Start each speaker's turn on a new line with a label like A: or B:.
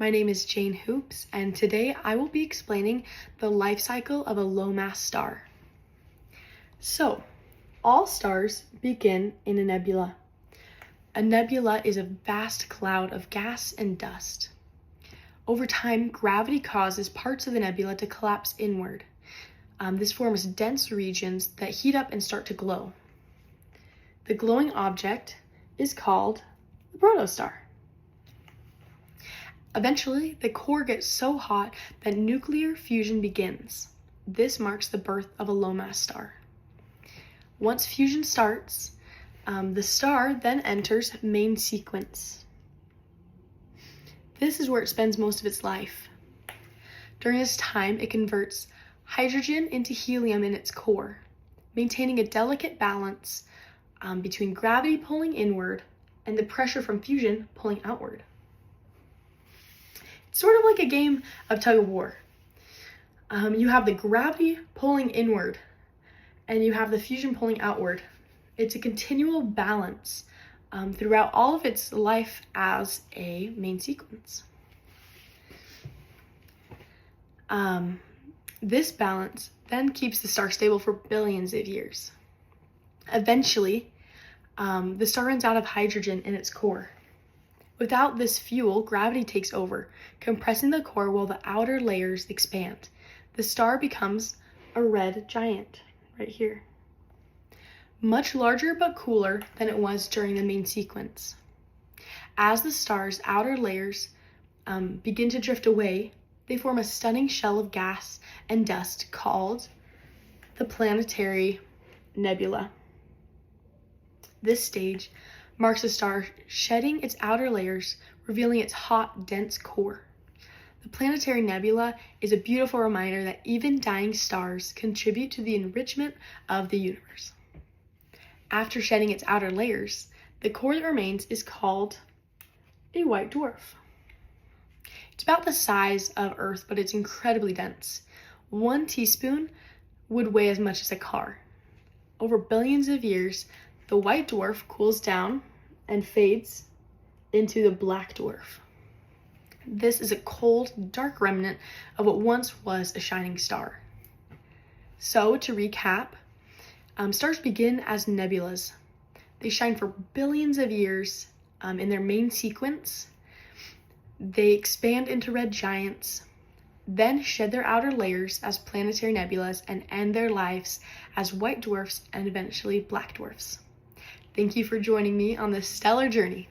A: My name is Jane Hoops, and today I will be explaining the life cycle of a low-mass star. So, all stars begin in a nebula. A nebula is a vast cloud of gas and dust. Over time, gravity causes parts of the nebula to collapse inward. This forms dense regions that heat up and start to glow. The glowing object is called the protostar. Eventually, the core gets so hot that nuclear fusion begins. This marks the birth of a low-mass star. Once fusion starts, the star then enters main sequence. This is where it spends most of its life. During this time, it converts hydrogen into helium in its core, maintaining a delicate balance between gravity pulling inward and the pressure from fusion pulling outward. It's sort of like a game of tug of war. You have the gravity pulling inward and you have the fusion pulling outward. It's a continual balance throughout all of its life as a main sequence. This balance then keeps the star stable for billions of years. Eventually, the star runs out of hydrogen in its core. Without this fuel, gravity takes over, compressing the core while the outer layers expand. The star becomes a red giant, right here. Much larger but cooler than it was during the main sequence. As the star's outer layers begin to drift away, they form a stunning shell of gas and dust called the planetary nebula. This stage marks the star shedding its outer layers, revealing its hot, dense core. The planetary nebula is a beautiful reminder that even dying stars contribute to the enrichment of the universe. After shedding its outer layers, the core that remains is called a white dwarf. It's about the size of Earth, but it's incredibly dense. 1 teaspoon would weigh as much as a car. Over billions of years, the white dwarf cools down and fades into the black dwarf. This is a cold, dark remnant of what once was a shining star. So, to recap, stars begin as nebulas. They shine for billions of years in their main sequence. They expand into red giants, then shed their outer layers as planetary nebulas and end their lives as white dwarfs and eventually black dwarfs. Thank you for joining me on this stellar journey.